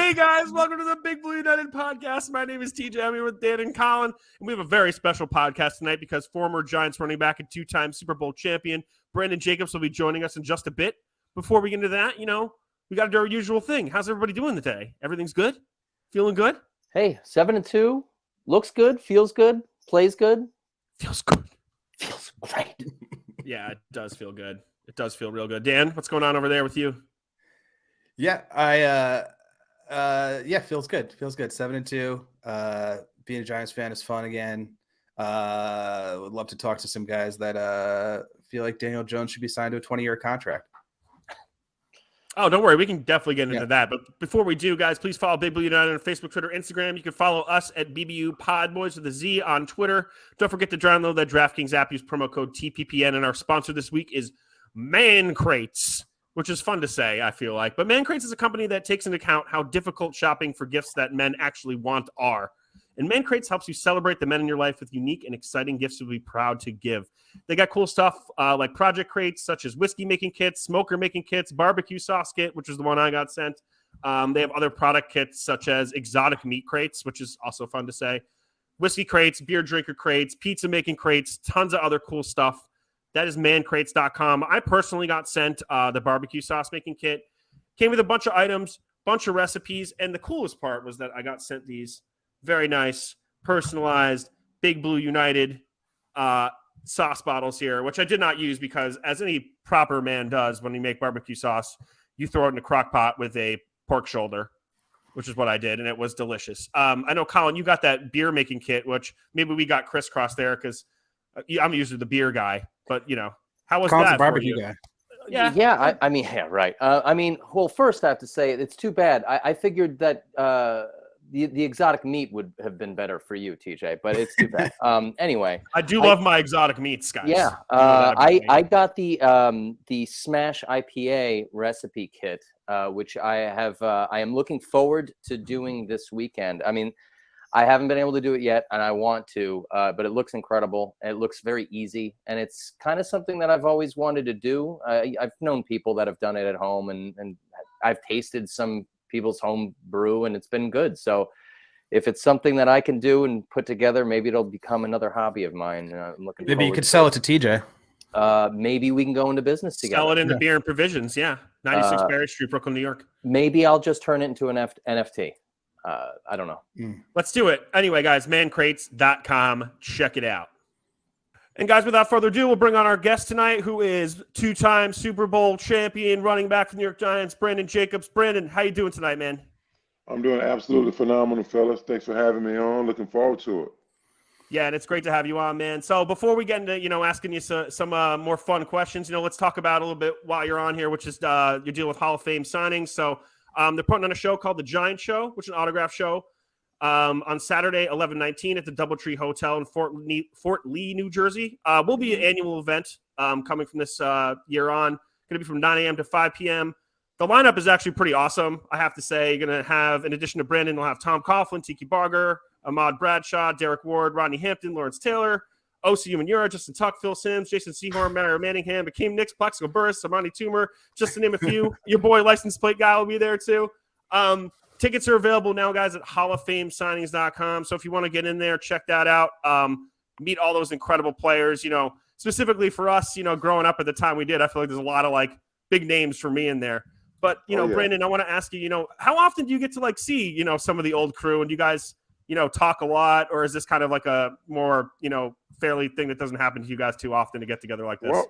Hey guys, welcome to the Big Blue United podcast. My name is TJ. I'm here with Dan and Colin, and we have a very special podcast tonight because former Giants running back and two-time Super Bowl champion Brandon Jacobs will be joining us in just a bit. Before we get into that, we got to do our usual thing. How's everybody doing today? Everything's good? Feeling good? Hey, 7-2. Looks good, feels good, plays good. Feels good. Feels great. Yeah, it does feel good. It does feel real good. Dan, what's going on over there with you? Yeah, feels good. Feels good. 7-2. Being a Giants fan is fun again. Would love to talk to some guys that feel like Daniel Jones should be signed to a 20-year contract. Oh, don't worry. We can definitely get into that. But before we do, guys, please follow Big Blue United on Facebook, Twitter, Instagram. You can follow us at BBU Podboys with a Z on Twitter. Don't forget to download that DraftKings app. Use promo code TPPN. And our sponsor this week is Man Crates, which is fun to say, I feel like. But Man Crates is a company that takes into account how difficult shopping for gifts that men actually want are. And Man Crates helps you celebrate the men in your life with unique and exciting gifts you'll be proud to give. They got cool stuff like project crates, such as whiskey making kits, smoker making kits, barbecue sauce kit, which is the one I got sent. They have other product kits, such as exotic meat crates, which is also fun to say, whiskey crates, beer drinker crates, pizza making crates, tons of other cool stuff. That is mancrates.com. I personally got sent the barbecue sauce making kit. Came with a bunch of items, bunch of recipes, and the coolest part was that I got sent these very nice, personalized, Big Blue United sauce bottles here, which I did not use because, as any proper man does when you make barbecue sauce, you throw it in a crock pot with a pork shoulder, which is what I did, and it was delicious. I know, Colin, you got that beer-making kit, which maybe we got crisscrossed there because I'm usually the beer guy, but, how was Colin's that a barbecue for you? guy. Yeah. Right. Well, first I have to say it's too bad. I figured that the exotic meat would have been better for you, TJ, but it's too bad. Anyway, I do love my exotic meats, guys. Yeah, I got the Smash IPA recipe kit, which I am looking forward to doing this weekend. I mean, I haven't been able to do it yet, and I want to, but it looks incredible. It looks very easy, and it's kind of something that I've always wanted to do. I've known people that have done it at home, and I've tasted some people's home brew, and it's been good. So if it's something that I can do and put together, maybe it'll become another hobby of mine. I'm looking. Maybe you could sell it to TJ. Maybe we can go into business together. Sell it in the beer and provisions, 96 Barrett Street, Brooklyn, New York. Maybe I'll just turn it into an NFT. I don't know. Let's do it. Anyway, guys, mancrates.com. Check it out. And, guys, without further ado, we'll bring on our guest tonight, who is two-time Super Bowl champion, running back for the New York Giants, Brandon Jacobs. Brandon, how you doing tonight, man? I'm doing absolutely phenomenal, fellas. Thanks for having me on. Looking forward to it. Yeah, and it's great to have you on, man. So before we get into, asking you some more fun questions, let's talk about a little bit while you're on here, which is you're dealing with Hall of Fame signings. So they're putting on a show called The Giant Show, which is an autograph show, on Saturday, 11/19 at the Doubletree Hotel in Fort Lee, New Jersey. Will be an annual event coming from this year on. Going to be from 9 a.m. to 5 p.m. The lineup is actually pretty awesome, I have to say. You're going to have, in addition to Brandon, we'll have Tom Coughlin, Tiki Barger, Ahmad Bradshaw, Derek Ward, Rodney Hampton, Lawrence Taylor, O.C. Umanura, Justin Tuck, Phil Simms, Jason Sehorn, Mario Manningham, Akeem Nicks, Plexico Burris, Amani Toomer, just to name a few. Your boy license plate guy will be there too. Tickets are available now, guys, at halloffamesignings.com. So if you want to get in there, check that out. Meet all those incredible players. Specifically for us, growing up at the time we did, I feel like there's a lot of big names for me in there. But Brandon, I want to ask you, how often do you get to see, some of the old crew, and do you guys, talk a lot, or is this kind of like a more, fairly thing that doesn't happen to you guys too often to get together like this?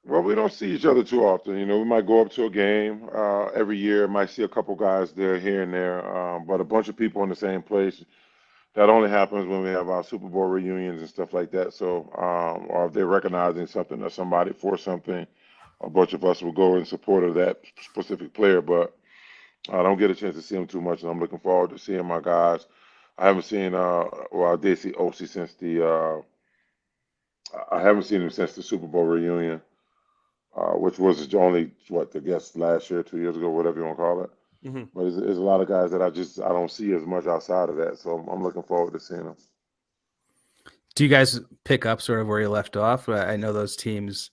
Well, we don't see each other too often. We might go up to a game every year, might see a couple guys there, here and there, but a bunch of people in the same place. That only happens when we have our Super Bowl reunions and stuff like that. So, or if they're recognizing something or somebody for something, a bunch of us will go in support of that specific player. But I don't get a chance to see them too much, and I'm looking forward to seeing my guys. I haven't seen, I did see OC since I haven't seen him since the Super Bowl reunion, which was only, last year, 2 years ago, whatever you want to call it. Mm-hmm. But there's a lot of guys that I don't see as much outside of that. So I'm looking forward to seeing them. Do you guys pick up sort of where you left off? I know those teams,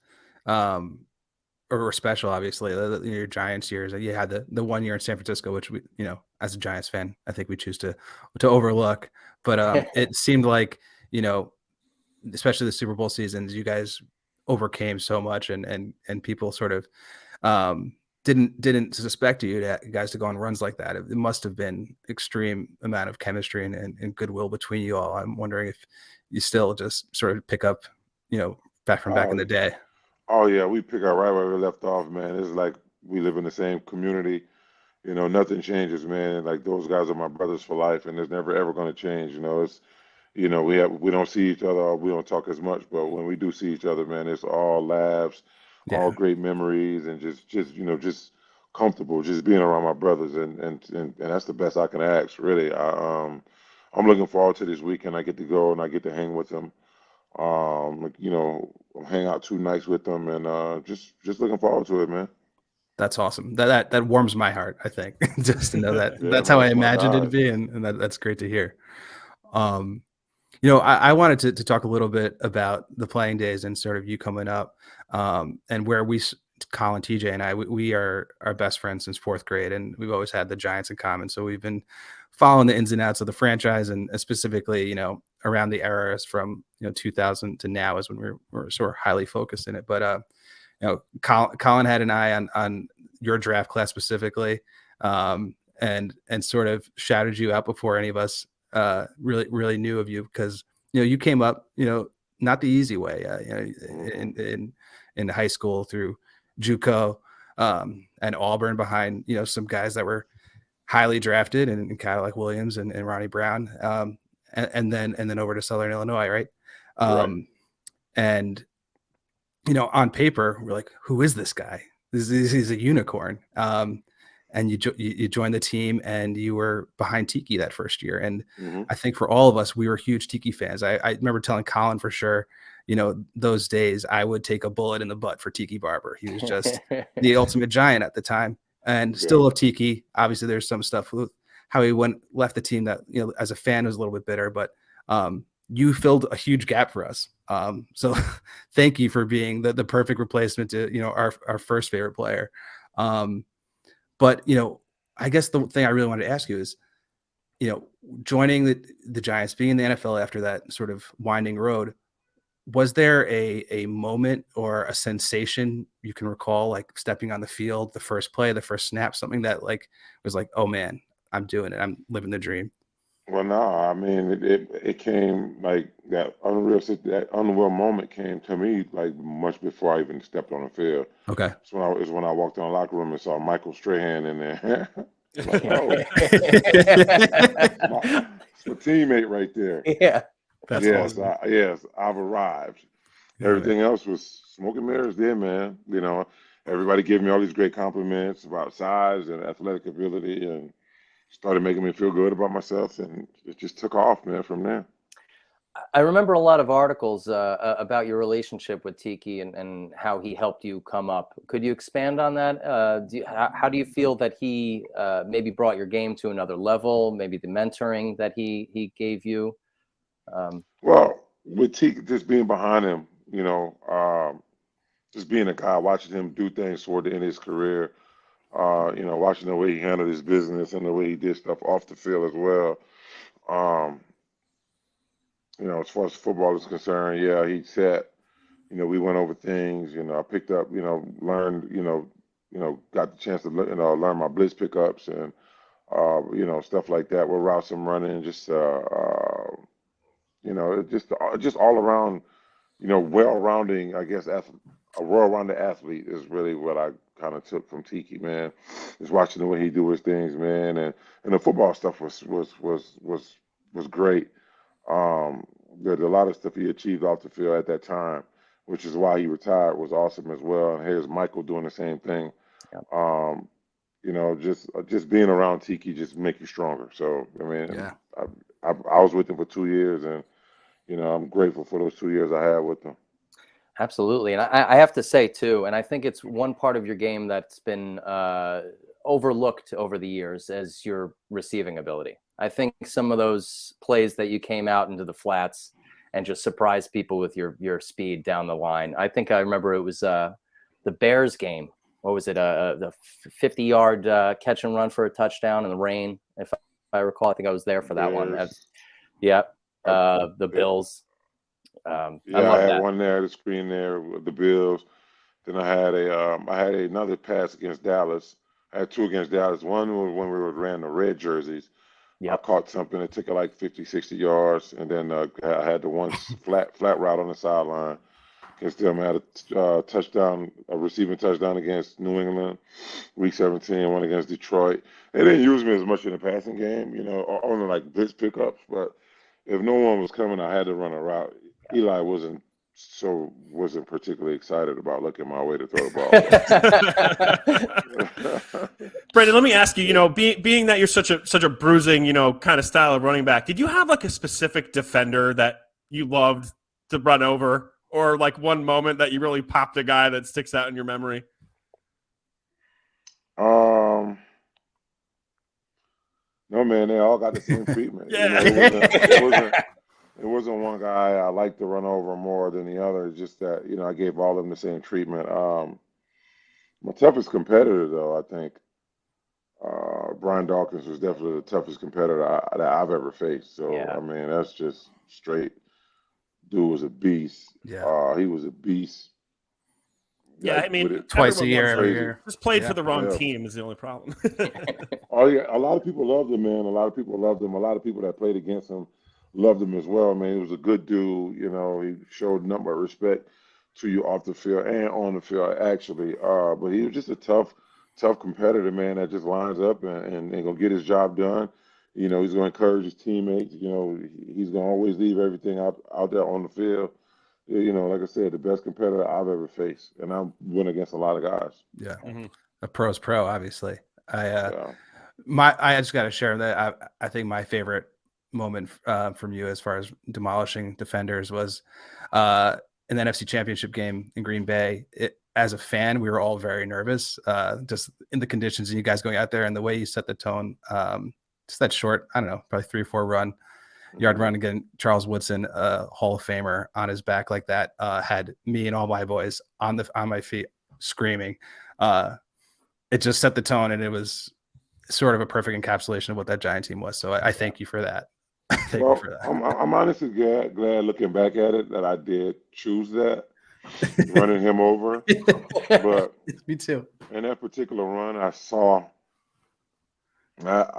were special. Obviously, your Giants years. You had the 1 year in San Francisco, which we, as a Giants fan, I think we choose to overlook. But it seemed like, especially the Super Bowl seasons, you guys overcame so much, and people sort of didn't suspect you guys to go on runs like that. It must have been extreme amount of chemistry and goodwill between you all. I'm wondering if you still just sort of pick up, back in the day. Oh yeah, we pick up right where we left off, man. It's like we live in the same community. Nothing changes, man. Like those guys are my brothers for life, and it's never ever going to change. It's we don't see each other, or we don't talk as much, but when we do see each other, man, it's all laughs, all great memories, and just comfortable, just being around my brothers, and that's the best I can ask, really. I'm looking forward to this weekend. I get to go and I get to hang with them. Hang out 2 nights with them, and just looking forward to it, man. That's awesome. That warms my heart, I think, just to know that Yeah, that's how I my imagined it to God. be, and that's great to hear. I wanted to talk a little bit about the playing days and sort of you coming up, and where Colin, TJ, and we are best friends since 4th grade, and we've always had the Giants in common. So we've been following the ins and outs of the franchise, and specifically, around the eras from 2000 to now is when we're sort of highly focused in it. But Colin had an eye on your draft class specifically, and sort of shouted you out before any of us really knew of you, because you came up not the easy way, in high school through JUCO, and Auburn behind some guys that were highly drafted, and Kyle like Williams and Ronnie Brown, and then over to Southern Illinois, right? Right. And on paper we're like, who is this guy? He's a unicorn. And you joined the team, and you were behind Tiki that first year. And I think for all of us, we were huge Tiki fans. I remember telling Colin for sure, those days I would take a bullet in the butt for Tiki Barber. He was just the ultimate Giant at the time, and still love Tiki. Obviously there's some stuff with how he left the team that, as a fan was a little bit bitter, but you filled a huge gap for us. So thank you for being the perfect replacement to, our first favorite player. But, I guess the thing I really wanted to ask you is, joining the Giants, being in the NFL after that sort of winding road, was there a moment or a sensation you can recall, like stepping on the field, the first play, the first snap, something that was like, oh man, I'm doing it, I'm living the dream? Well, no, I mean it came like that unreal moment came to me like much before I even stepped on the field. Okay. It's when I walked in the locker room and saw Michael Strahan in there. Like, oh, it's my teammate right there. Yeah. That's Yes, awesome. yes, I've arrived. Yeah, Everything else was smoke and mirrors there, man. Everybody gave me all these great compliments about size and athletic ability, and started making me feel good about myself, and it just took off, man, from there. I remember a lot of articles about your relationship with Tiki and how he helped you come up. Could you expand on that? How do you feel that he maybe brought your game to another level? Maybe the mentoring that he gave you? Well, with Tiki, just being behind him, just being a guy, watching him do things toward the end of his career, watching the way he handled his business and the way he did stuff off the field as well. As far as football is concerned, yeah, he sat, we went over things, I picked up, learned, got the chance to, learn my blitz pickups and, stuff like that. With routes I'm running, just, just all around, well-rounding, I guess, a well-rounded athlete is really what I kind of took from Tiki, man. Just watching the way he do his things, man, and the football stuff was great. There's a lot of stuff he achieved off the field at that time, which is why he retired, was awesome as well. And here's Michael doing the same thing. Yeah. Just being around Tiki just make you stronger. So I mean, Yeah. I was with him for 2 years, and I'm grateful for those 2 years I had with him. Absolutely. And I have to say too, and I think it's one part of your game that's been overlooked over the years, as your receiving ability. I think some of those plays that you came out into the flats and just surprised people with your speed down the line. I think I remember it was the Bears game. What was it? The 50-yard catch and run for a touchdown in the rain. If I recall, I think I was there for that one. The Bills. I had one there, the screen there with the Bills. Then I had another pass against Dallas. I had two against Dallas. One was when we ran the red jerseys. I caught something that took it like 50, 60 yards. And then I had the one flat route on the sideline against them. I had a receiving touchdown against New England, week 17, one against Detroit. They didn't use me as much in the passing game, only like blitz pickups. But if no one was coming, I had to run a route. Eli wasn't particularly excited about looking my way to throw the ball. Brandon, let me ask you, being that you're such a bruising, kind of style of running back, did you have like a specific defender that you loved to run over, or like one moment that you really popped a guy that sticks out in your memory? No, man, they all got the same treatment. Yeah. It wasn't one guy I liked to run over more than the other. It's just that, I gave all of them the same treatment. My toughest competitor, though, I think, Brian Dawkins was definitely the toughest competitor that I've ever faced. So, I mean, that's just straight. Dude was a beast. Yeah. He was a beast. Yeah, like, I mean, twice a year, every year. Just played for the wrong team is the only problem. Oh, yeah. A lot of people loved him, man. A lot of people loved him. A lot of people that played against him loved him as well, man. He was a good dude. He showed nothing but respect to you off the field and on the field, actually. But he was just a tough competitor, man, that just lines up and gonna get his job done. He's gonna encourage his teammates. He's gonna always leave everything out there on the field. Like I said, the best competitor I've ever faced, and I went against a lot of guys. Yeah, a pro's pro, obviously. I just got to share that I think my favorite moment from you as far as demolishing defenders was in the NFC Championship game in Green Bay. As a fan, we were all very nervous, just in the conditions and you guys going out there and the way you set the tone. Just that short, I don't know, probably 3 or 4 yard run again. Charles Woodson, Hall of Famer, on his back like that, had me and all my boys on my feet screaming. It just set the tone, and it was sort of a perfect encapsulation of what that Giant team was. So I thank you for that. Thank you for that. I'm honestly glad looking back at it that I did choose that, running him over. But me too. In that particular run, I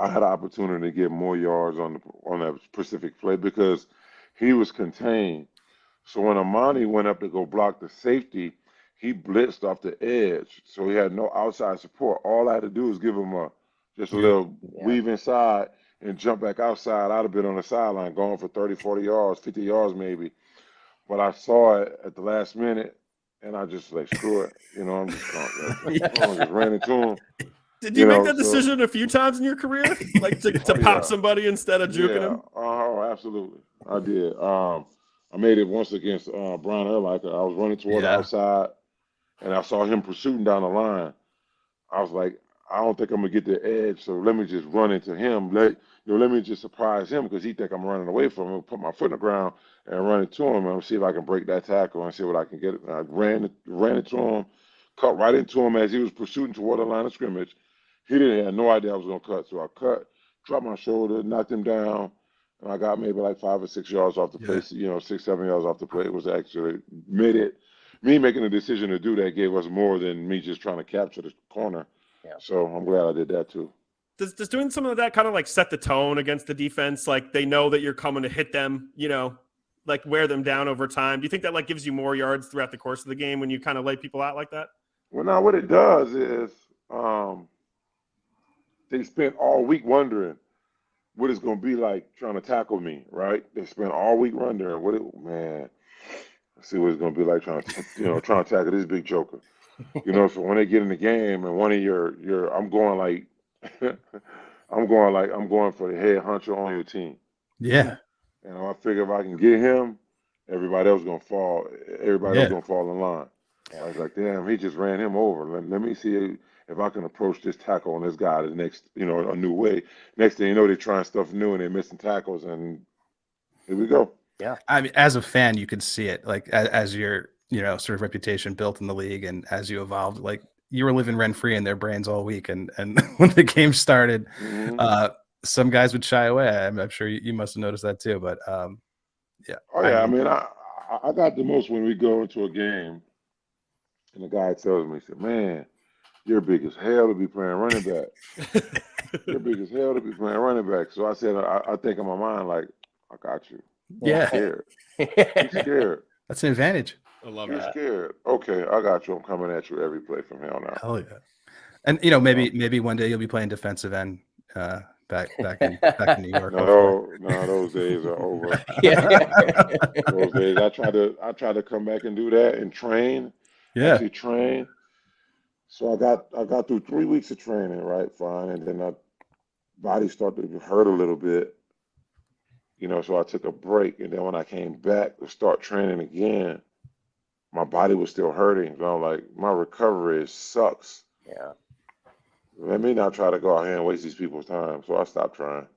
had an opportunity to get more yards on that specific play because he was contained. So when Amani went up to go block the safety, he blitzed off the edge. So he had no outside support. All I had to do was give him a little weave inside and jump back outside. I'd have been on the sideline going for 30, 40 yards, 50 yards maybe. But I saw it at the last minute, and I just like, screw it. I'm just going I just ran into him. Did you make that decision a few times in your career? Like to pop somebody instead of juking him? Oh, absolutely. I did. I made it once against Brian Urlacher. I was running toward the outside, and I saw him pursuing down the line. I was like, I don't think I'm going to get the edge, so let me just run into him. Let me just surprise him because he think I'm running away from him. Put my foot in the ground and run into him and see if I can break that tackle and see what I can get. And I ran into him, cut right into him as he was pursuing toward the line of scrimmage. He didn't have no idea I was going to cut, so I cut, dropped my shoulder, knocked him down, and I got maybe like 5 or 6 yards off the play. 6, 7 yards off the play. It was actually me making the decision to do that gave us more than me just trying to capture the corner. Yeah. So I'm glad I did that too. Does doing some of that kind of like set the tone against the defense? Like they know that you're coming to hit them, like wear them down over time. Do you think that like gives you more yards throughout the course of the game when you kind of lay people out like that? Well, now what it does is they spent all week wondering what it's going to be like trying to tackle me, right? They spent all week wondering let's see what it's going to be like trying to tackle this big joker. So when they get in the game and one of I'm going for the head honcho on your team. Yeah. And I figure if I can get him, everybody else going to fall. Everybody else going to fall in line. I was like, damn, he just ran him over. Let me see if I can approach this tackle on this guy the next, a new way. Next thing you know, they're trying stuff new and they're missing tackles, and here we go. Yeah. I mean, as a fan, you could see it. Like as you're sort of reputation built in the league, and as you evolved, like you were living rent free in their brains all week, and when the game started, some guys would shy away. I'm sure you must have noticed that too. But yeah. Oh yeah, I mean, I got the most when we go into a game, and the guy tells me, he said, "Man, you're big as hell to be playing running back. You're big as hell to be playing running back." So I said, I think in my mind, like, I got you. Yeah. You're scared. You're scared. That's an advantage. I love You're that. scared. Okay, I got you. I'm coming at you every play from here on out. Hell yeah. And maybe one day you'll be playing defensive end back in New York. No, those days are over. Those days, I try to come back and do that and train. Yeah. Actually train. So I got through 3 weeks of training, right? Fine, and then my body started to hurt a little bit. So I took a break, and then when I came back to start training again, my body was still hurting. So I'm like, my recovery sucks. Yeah. Let me not try to go out here and waste these people's time. So I stopped trying.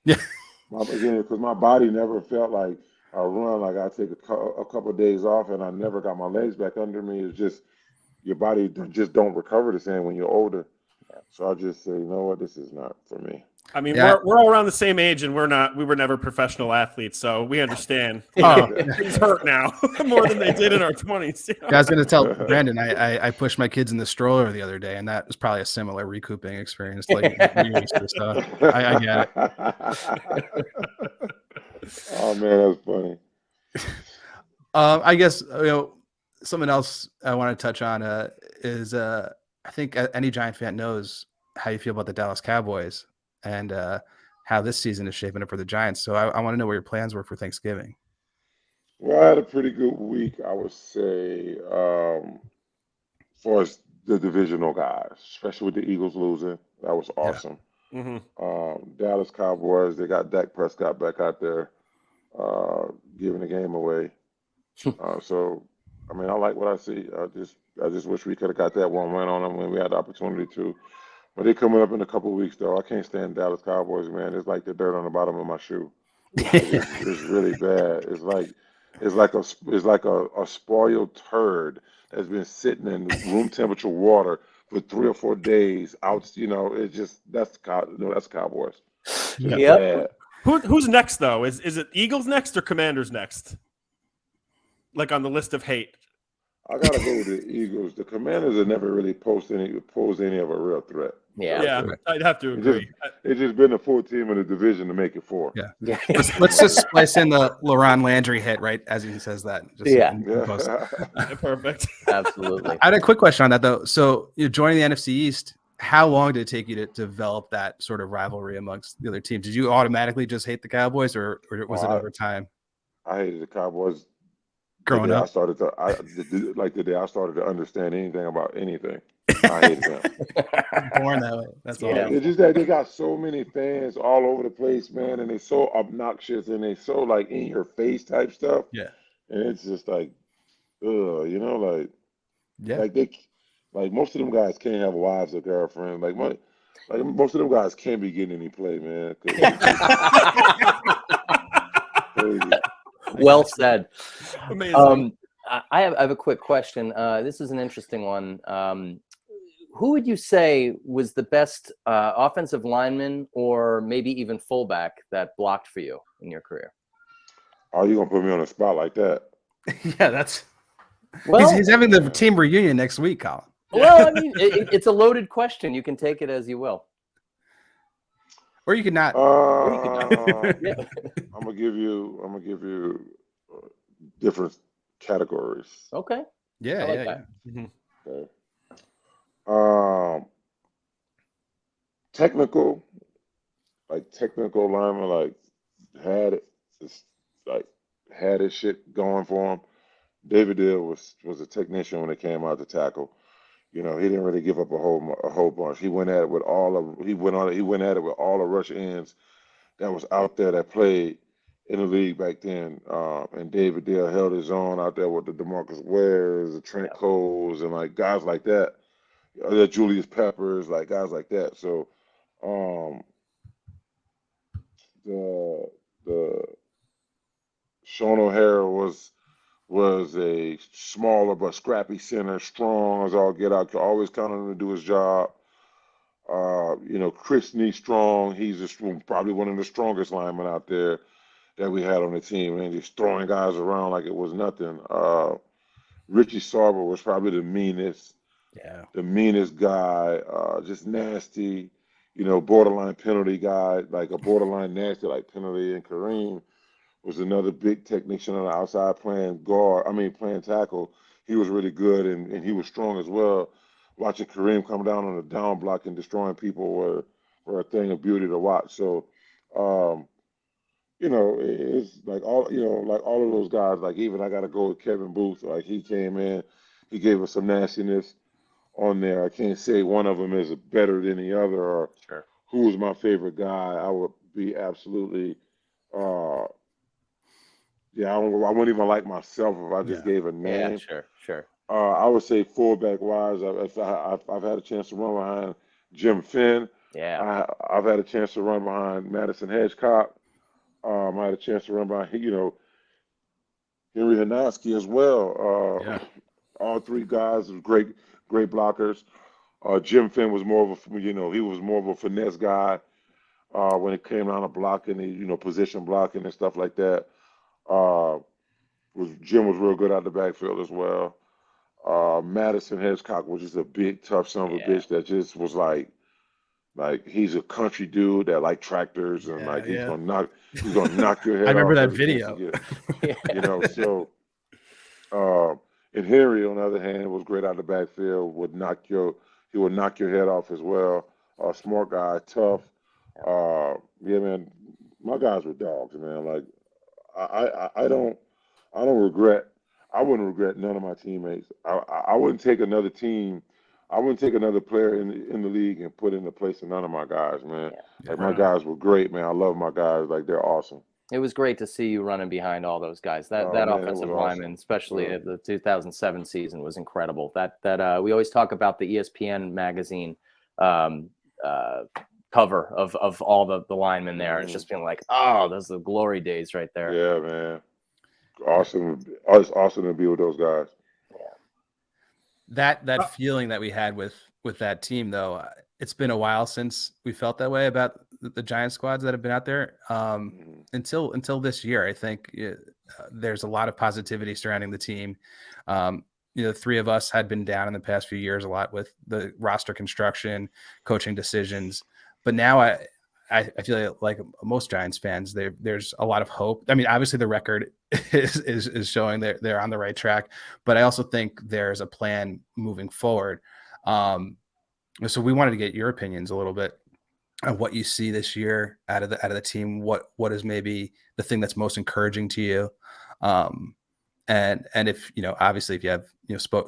Yeah. Again, because my body never felt like I run, like I take a couple of days off, and I never got my legs back under me. It's just your body just don't recover the same when you're older. So I just say, you know what, this is not for me. I mean, we're all around the same age, and we were never professional athletes, so we understand. Things hurt now more than they did in our 20s. Yeah, I was going to tell Brandon, I pushed my kids in the stroller the other day, and that was probably a similar recouping experience. Like, so I get it. Oh man, that's funny. I guess something else I want to touch on is I think any Giant fan knows how you feel about the Dallas Cowboys and how this season is shaping up for the Giants. So I want to know what your plans were for Thanksgiving. Well, I had a pretty good week, I would say, as far as the divisional guys, especially with the Eagles losing. That was awesome. Yeah. Dallas Cowboys, they got Dak Prescott back out there giving the game away. So, I mean, I like what I see. I just wish we could have got that one win on them when we had the opportunity to. But they're coming up in a couple of weeks, though. I can't stand Dallas Cowboys, man. It's like the dirt on the bottom of my shoe. It's really bad. It's like a spoiled turd that's been sitting in room temperature water for 3 or 4 days. It's just that's Cowboys. Yep. Who's next though? Is it Eagles next or Commanders next? Like on the list of hate. I gotta go with the Eagles. The Commanders have never really posed any of a real threat. Yeah, I'd have to agree. It's just been a 4 team in the division to make it 4. Yeah. Let's just splice in the LaRon Landry hit right as he says that. Perfect. Absolutely. I had a quick question on that though. So you're joining the NFC East. How long did it take you to develop that sort of rivalry amongst the other teams? Did you automatically just hate the Cowboys, or was it over time? I hated the Cowboys. Growing up, the day I started to understand anything about anything, I hated them. Born that way. That's all. It's just that they got so many fans all over the place, man, and they're so obnoxious and they so like in your face type stuff. Yeah, and it's just like, like yeah, like most of them guys can't have wives or girlfriends. Like most of them guys can't be getting any play, man. Crazy. Well said. Amazing. I have a quick question. This is an interesting one. Who would you say was the best offensive lineman or maybe even fullback that blocked for you in your career? Oh, you gonna put me on a spot like that? Yeah, that's. Well, he's having the team reunion next week, Colin. Well, I mean, it's a loaded question. You can take it as you will. Or you could not. Yeah. I'm gonna give you different categories. Okay. Yeah, I like that. Mm-hmm. Okay. Technical lineman, had his shit going for him. David Dill was a technician when it came out to tackle. He didn't really give up a whole bunch. He went at it with all the rush ends that was out there that played in the league back then. And David Dill held his own out there with the DeMarcus Wares, the Trent Coles, and like guys like that. The Julius Peppers, like guys like that. So, the Sean O'Hara was was a smaller but scrappy center, strong as all get out. Could always count on him to do his job. Chris Nee strong. He's probably one of the strongest linemen out there that we had on the team, and just throwing guys around like it was nothing. Richie Sarver was probably the meanest guy, just nasty, borderline penalty guy, like a borderline nasty like penalty. And Kareem was another big technician on the outside playing tackle. He was really good, and he was strong as well. Watching Kareem come down on a down block and destroying people were a thing of beauty to watch. So, it's like all of those guys. Like even I got to go with Kevin Booth. Like he came in, he gave us some nastiness on there. I can't say one of them is better than the other or who was my favorite guy. I would be absolutely, I wouldn't even like myself if I just gave a name. Yeah, sure. I would say fullback wise, I've had a chance to run behind Jim Finn. Yeah. I've had a chance to run behind Madison Hedgecock. I had a chance to run behind, Henry Hanowski as well. All three guys were great blockers. Jim Finn was more of a, he was more of a finesse guy when it came down to blocking, position blocking and stuff like that. Jim was real good out the backfield as well. Madison Hedgecock was just a big, tough son of a bitch that just was like he's a country dude that like tractors and he's gonna knock your head off. I remember that every chance video. he gets. And Henry on the other hand was great out the backfield. He would knock your head off as well. Smart guy, tough. Man, my guys were dogs, man. Like I wouldn't regret none of my teammates. I wouldn't take another team. I wouldn't take another player in the league and put in the place of none of my guys, man. My guys were great, man. I love my guys. Like they're awesome. It was great to see you running behind all those guys. That offensive lineman, awesome. Especially the 2007 season, was incredible. That we always talk about the ESPN magazine cover of all the linemen there. It's just being like, oh, those are the glory days right there. Yeah, man. Awesome. It's awesome to be with those guys. That feeling that we had with that team, though, it's been a while since we felt that way about the Giant squads that have been out there. Until this year, I think there's a lot of positivity surrounding the team. The three of us had been down in the past few years a lot with the roster construction, coaching decisions, but now I feel like most Giants fans, there's a lot of hope. I mean, obviously the record is showing they're on the right track, but I also think there's a plan moving forward. So we wanted to get your opinions a little bit on what you see this year out of the team. What is maybe the thing that's most encouraging to you? And if, obviously if you have,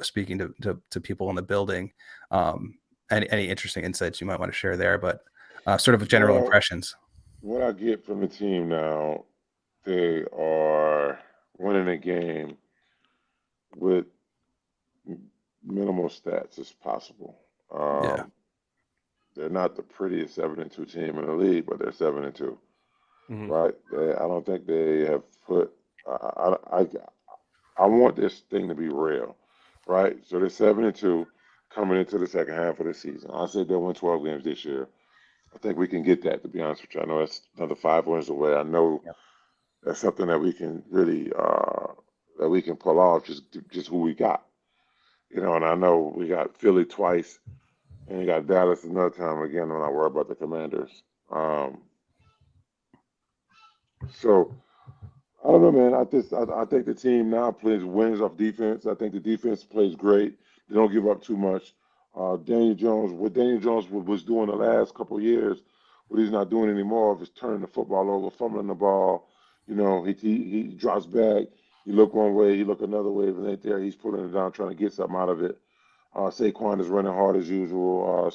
speaking to people in the building, any interesting insights you might want to share there, but sort of general impressions. What I get from the team now, they are winning a game with minimal stats as possible. They're not the prettiest 7-2 team in the league, but they're 7-2, right? I don't think they have put. I want this thing to be real, right? So they're 7-2 coming into the second half of the season. I said they'll win 12 games this year. I think we can get that, to be honest with you. I know that's another 5 wins away. I know that's something that we can really that we can pull off, just who we got. And I know we got Philly twice, and we got Dallas another time. Again, I'm not worried about the Commanders. So I don't know, man. I think the team now wins off defense. I think the defense plays great. They don't give up too much. Daniel Jones was doing the last couple of years, what he's not doing anymore is turning the football over, fumbling the ball. He drops back. He look one way, he look another way. If it ain't there, he's putting it down, trying to get something out of it. Saquon is running hard as usual.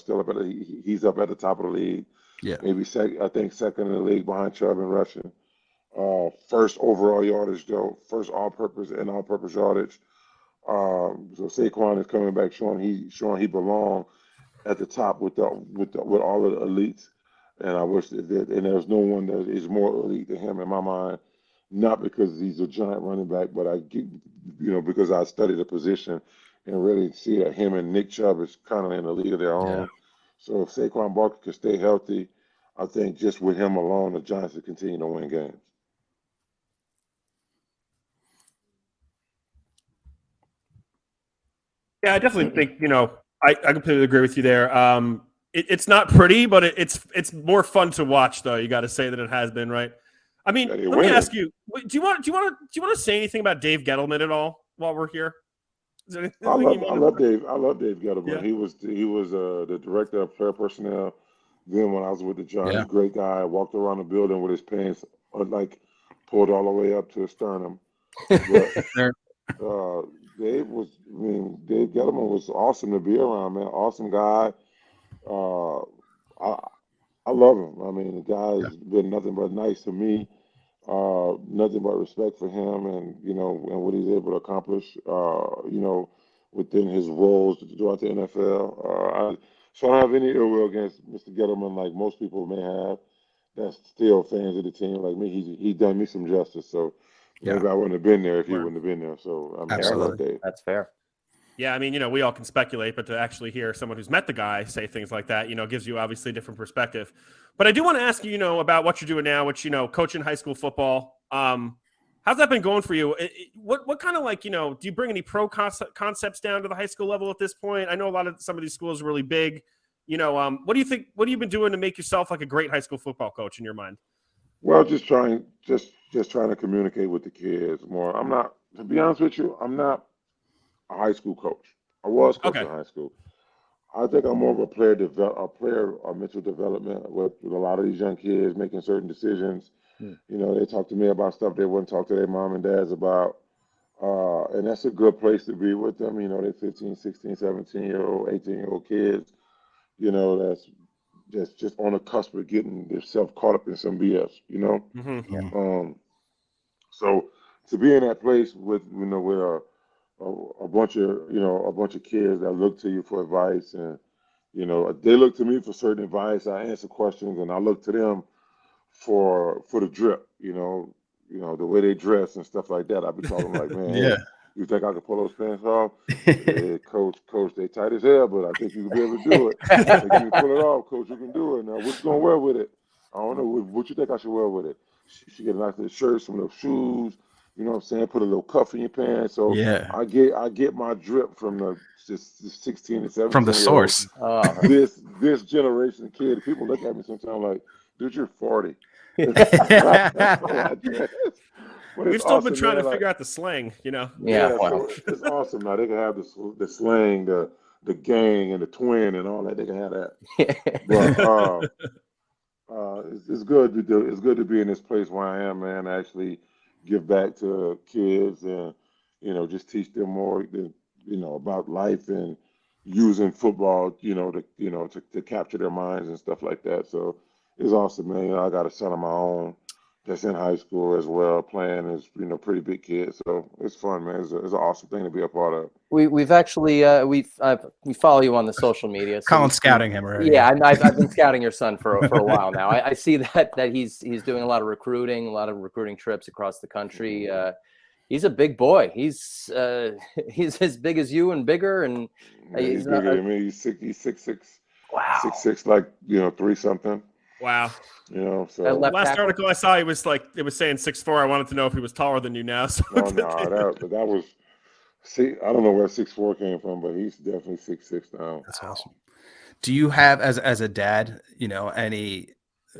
He's up at the top of the league. Yeah, maybe second in the league behind Chubb and rushing. First overall yardage though, first all-purpose yardage. So Saquon is coming back, showing he belongs at the top with all of the elites. And I wish and there's no one that is more elite than him in my mind. not because he's a giant running back, but because I studied the position and really see that him and Nick Chubb is kind of in a league of their own. So if Saquon Barkley could stay healthy, I think just with him alone, the Giants will continue to win games. Yeah, I definitely think, I completely agree with you there. It's not pretty, but it's more fun to watch, though. You got to say that it has been, right? I mean, let me ask you: do you want to say anything about Dave Gettleman at all while we're here? I love Dave Gettleman. Yeah. He was the director of player personnel. Then when I was with the Giants, great guy. Walked around the building with his pants pulled all the way up to his sternum. But, Dave Gettleman was awesome to be around, man. Awesome guy. I love him. I mean, the guy's been nothing but nice to me. Nothing but respect for him, and and what he's able to accomplish. Within his roles throughout the NFL. So I don't have any ill will against Mr. Gettleman, like most people may have. That's still fans of the team like me. He done me some justice. So maybe I wouldn't have been there if he wouldn't have been there. So I love Dave. That's fair. Yeah, I mean, we all can speculate, but to actually hear someone who's met the guy say things like that, gives you obviously a different perspective. But I do want to ask you, about what you're doing now, which, coaching high school football. How's that been going for you? What kind of do you bring any pro concepts down to the high school level at this point? I know some of these schools are really big. What do you think? What have you been doing to make yourself like a great high school football coach in your mind? Well, just trying to communicate with the kids more. To be honest with you, I'm not a high school coach. I was coaching high school. I think I'm more of a mental development with a lot of these young kids making certain decisions. They talk to me about stuff they wouldn't talk to their mom and dads about. And that's a good place to be with them. They're 15, 16, 17-year-old, 18-year-old kids, that's just on the cusp of getting themselves caught up in some BS, So to be in that place with, where a bunch of kids that look to you for advice, and they look to me for certain advice. I answer questions, and I look to them for the drip. The way they dress and stuff like that. I be talking like, man, hey, you think I can pull those pants off? Hey, coach, they tight as hell, but I think you can be able to do it. I think you can pull it off, coach. You can do it. Now, what you gonna wear with it? I don't know. What you think I should wear with it? She get a nice little shirt, some little shoes. You know what I'm saying? Put a little cuff in your pants. So I get my drip from the 16 and 17 from the source. This generation of kid. People look at me sometimes like, dude, you're 40. We've still been trying to figure out the slang, So it's awesome. Now they can have the slang, the gang, and the twin, and all that. They can have that. But it's good to do. It's good to be in this place where I am, man. Actually, give back to kids and just teach them more, about life and using football, to capture their minds and stuff like that. So it's awesome, man. I got a son of my own that's in high school as well, playing as pretty big kid. So it's fun, man. It's an awesome thing to be a part of. We've actually we follow you on the social media. So Colin's scouting him already. Yeah, I've been scouting your son for a while now. I see that he's doing a lot of recruiting trips across the country. He's a big boy. He's as big as you and bigger, and he's bigger than me. He's 6'6". Wow. 6'6", like 3 something. Wow. So last article I saw, it was saying 6'4". I wanted to know if he was taller than you now. So no, that was. See, I don't know where 6'4" came from, but he's definitely 6'6" now. That's awesome. Do you have, as a dad, any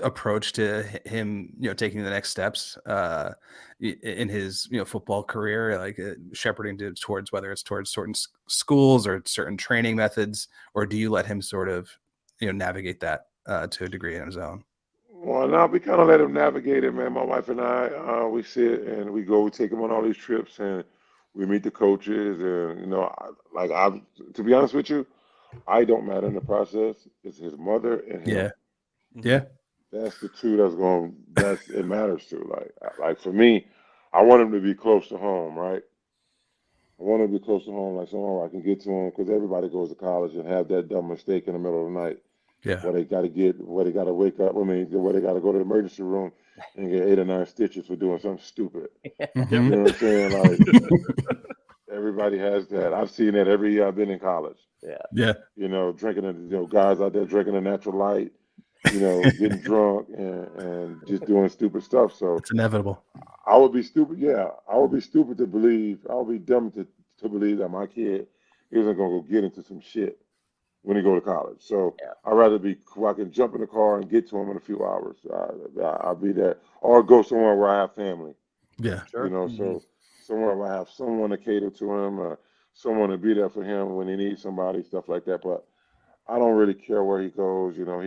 approach to him, taking the next steps in his, football career, like shepherding towards whether it's towards certain schools or certain training methods, or do you let him sort of, navigate that to a degree on his own? Well, now we kind of let him navigate it, man. My wife and I, we sit and we take him on all these trips, and we meet the coaches, and to be honest with you, I don't matter in the process. It's his mother and him. Yeah. That's the two it matters to. Like for me, I want him to be close to home, right? I want him to be close to home, like somewhere I can get to him, because everybody goes to college and have that dumb mistake in the middle of the night. Yeah. Where they got to wake up. I mean, where they got to go to the emergency room and get 8 or 9 stitches for doing something stupid. Mhm. You know what I'm saying? Like everybody has that. I've seen that every year I've been in college. Yeah. You know, guys out there drinking a natural light. You know, getting drunk and just doing stupid stuff. So It's inevitable. I would be stupid. Yeah, I would be stupid to believe. I would be dumb to believe that my kid isn't gonna go get into some shit when he go to college. So I'd rather I can jump in the car and get to him in a few hours. I'll be there, or go somewhere where I have family. Yeah. Sure. You know, so somewhere where I have someone to cater to him, someone to be there for him when he needs somebody, stuff like that. But I don't really care where he goes. You know,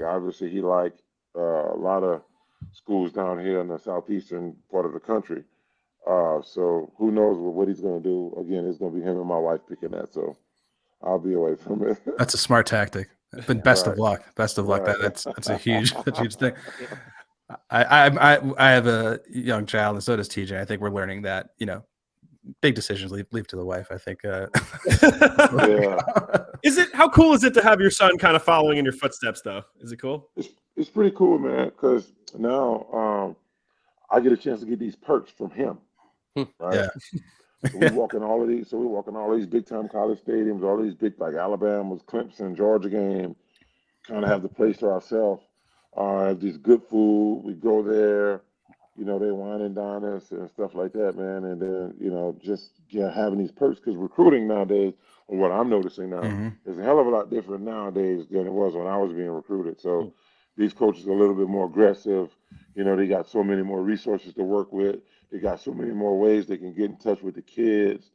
obviously he liked a lot of schools down here in the southeastern part of the country. So who knows what he's going to do? Again, it's going to be him and my wife picking that. So I'll be away from it. That's a smart tactic. But best of Right. luck. Best of luck. Right. That's a huge thing. I have a young child, and so does TJ. I think we're learning that, you know, big decisions leave to the wife. I think. Yeah. How cool is it to have your son kind of following in your footsteps, though? Is it cool? It's pretty cool, man. Because now I get a chance to get these perks from him. Right. Yeah. So we walk in all of these. So we walk in all these big time college stadiums, all these big like Alabama's, Clemson, Georgia game. Kind of have the place to ourselves. Have these good food. We go there. You know, they wine and dine us and stuff like that, man. And then, you know, just having these perks, because recruiting nowadays, or what I'm noticing now, is a hell of a lot different nowadays than it was when I was being recruited. So these coaches are a little bit more aggressive. You know, they got so many more resources to work with. They got so many more ways they can get in touch with the kids.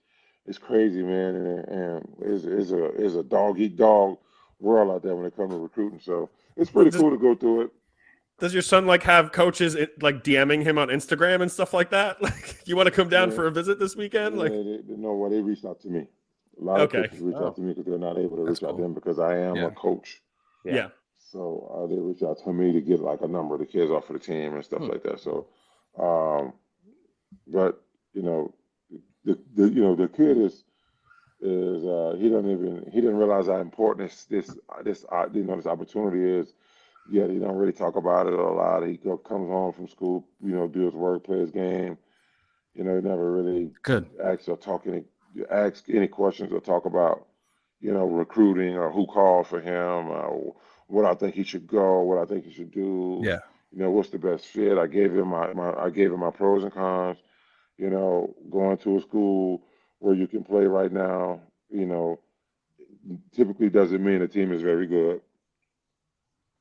It's crazy, man. And it's a dog eat dog world out there when it comes to recruiting. So it's pretty cool to go through it. Does your son like have coaches like DMing him on Instagram and stuff like that? Like, you want to come down for a visit this weekend? Yeah, Like, they reached out to me. A lot of coaches reach out to me because they're not able to reach out to them because I am a coach. Yeah. So they reach out to me to get like a number of the kids off of the team and stuff like that. So, but you know, the kid is he didn't realize how important this opportunity is. Yet he don't really talk about it a lot. He comes home from school, you know, do his work, play his game. You know, he never really ask any questions or talk about, you know, recruiting or who called for him, what I think he should go, what I think he should do. Yeah. You know, what's the best fit? I gave him my pros and cons. You know, going to a school where you can play right now, you know, typically doesn't mean the team is very good.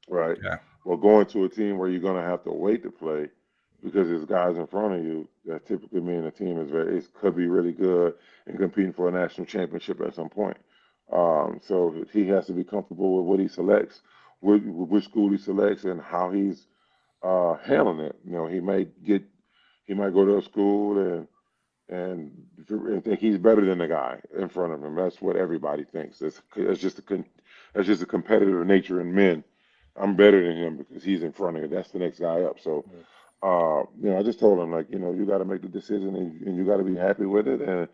Right. Yeah. Well, going to a team where you're going to have to wait to play because there's guys in front of you that typically mean the team could be really good and competing for a national championship at some point. So he has to be comfortable with what he selects, which school he selects, and how he's handling it. You know, he might go to a school and think he's better than the guy in front of him. That's what everybody thinks. That's just a competitive nature in men. I'm better than him because he's in front of you. That's the next guy up. So, you know, I just told him, like, you know, you got to make the decision and you got to be happy with it. And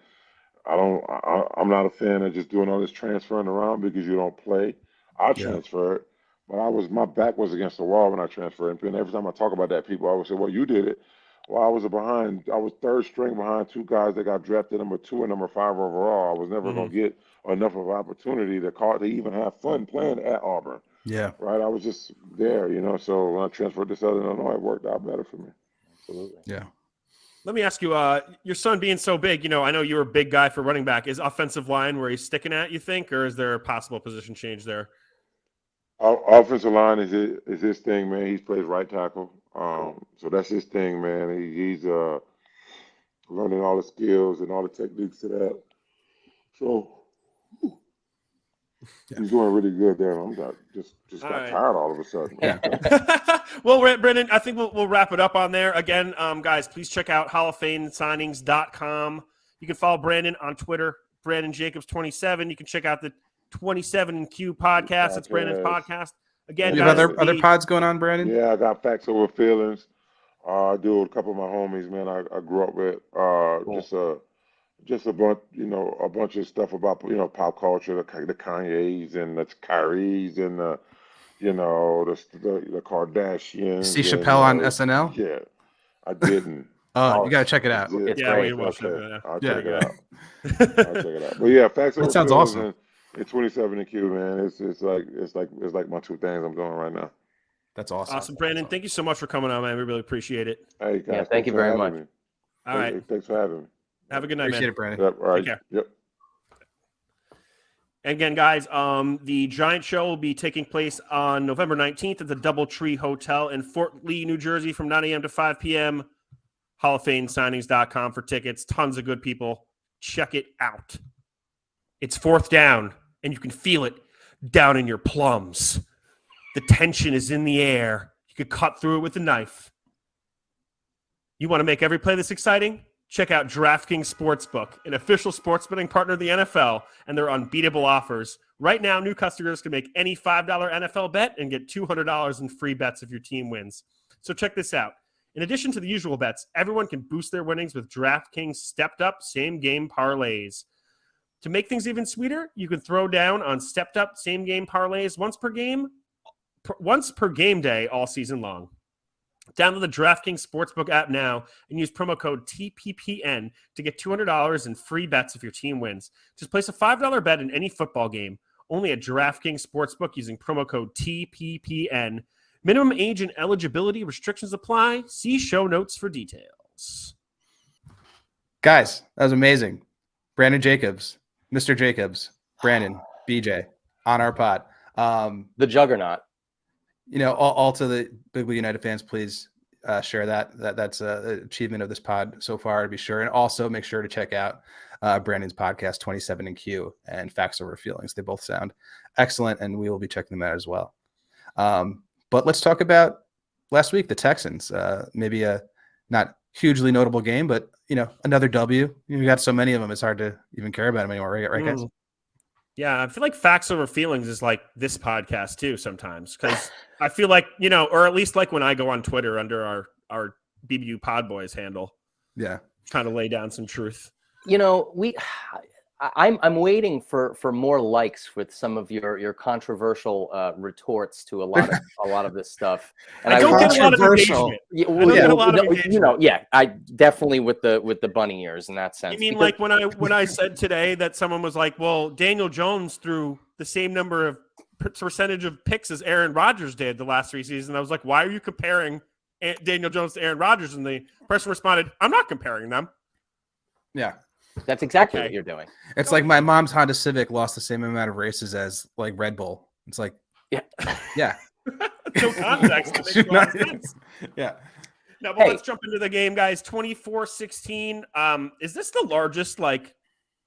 I'm not a fan of just doing all this transferring around because you don't play. I transferred, but my back was against the wall when I transferred. And every time I talk about that, people always say, well, you did it. Well, I was third string behind 2 guys that got drafted number 2 and number 5 overall. I was never going to get enough of an opportunity to even have fun playing at Auburn. Yeah. Right. I was just there, you know. So when I transferred to Southern Illinois, it worked out better for me. Absolutely. Yeah. Let me ask you, your son being so big, you know, I know you were a big guy for running back. Is offensive line where he's sticking at, you think, or is there a possible position change there? Offensive line is his thing, man. He plays right tackle. So that's his thing, man. He's learning all the skills and all the techniques to that. So he's doing really good there. I'm just got tired all of a sudden. Yeah. Well, Brendan, I think we'll wrap it up on there. Again, guys, please check out HallOfFameSignings.com. You can follow Brandon on Twitter, Brandon Jacobs 27. You can check out the 27Q podcast. It's Brandon's podcast. Again, you have other pods going on, Brandon? Yeah, I got Facts Over Feelings. I do with a couple of my homies, man. I grew up with cool. Just a bunch of stuff about, you know, pop culture, the Kanyes and the Kyries and the you know, the Kardashians. See And, Chappelle on SNL? Yeah, I didn't. Oh, Oh, you got to check it I out. did. it's Yeah, we great. watched Okay, it. I'll Yeah, check it yeah. out. I'll check it out. But yeah, facts That over sounds feelings awesome. and 27 and Q, man. It's like my two things I'm doing right now. That's awesome. Awesome, Brandon. Thank you so much for coming on, man. We really appreciate it. Hey guys, Yeah, thank thanks you for very having much. me. All right. Thanks for having me. Have a good night, Appreciate man. it, Brandon. Yep. All right. Take care. Yep. Again, guys, the Giant Show will be taking place on November 19th at the Doubletree Hotel in Fort Lee, New Jersey from 9 a.m. to 5 p.m. HallOfFameSignings.com for tickets. Tons of good people. Check it out. It's fourth down, and you can feel it down in your plums. The tension is in the air. You could cut through it with a knife. You want to make every play this exciting? Check out DraftKings Sportsbook, an official sports betting partner of the NFL, and their unbeatable offers. Right now, new customers can make any $5 NFL bet and get $200 in free bets if your team wins. So check this out. In addition to the usual bets, everyone can boost their winnings with DraftKings stepped-up same-game parlays. To make things even sweeter, you can throw down on stepped-up same-game parlays once per game day all season long. Download the DraftKings Sportsbook app now and use promo code TPPN to get $200 in free bets if your team wins. Just place a $5 bet in any football game, only at DraftKings Sportsbook using promo code TPPN. Minimum age and eligibility restrictions apply. See show notes for details. Guys, that was amazing. Brandon Jacobs, Mr. Jacobs, Brandon, BJ on our pod. The Juggernaut. You know, all to the Big Blue United fans, please share that's an achievement of this pod so far, to be sure. And also make sure to check out Brandon's podcast, 27 and Q, and Facts Over Feelings. They both sound excellent, and we will be checking them out as well. But let's talk about last week, the Texans. Maybe a not hugely notable game, but, you know, another W. You got so many of them, it's hard to even care about them anymore, right guys? Yeah, I feel like Facts Over Feelings is like this podcast too sometimes, because I feel like, you know, or at least like when I go on Twitter under our BBU Pod Boys handle, Yeah. kind of lay down some truth. You know, I'm waiting for more likes with some of your controversial retorts to a lot of this stuff. And I don't get a lot of Controversial. engagement. Yeah, I don't get a lot of you engagement. know, yeah, I definitely with the bunny ears in that sense. You mean because- like when I said today that someone was like, well, Daniel Jones threw the same number of percentage of picks as Aaron Rodgers did the last 3 seasons. I was like, why are you comparing Daniel Jones to Aaron Rodgers? And the person responded, I'm not comparing them. Yeah. That's exactly Okay. what you're doing. It's like my mom's Honda Civic lost the same amount of races as like Red Bull. It's like, Yeah. yeah. No context. It makes a lot of sense. Yeah. Now, but let's jump into the game, guys. 24-16. Is this the largest like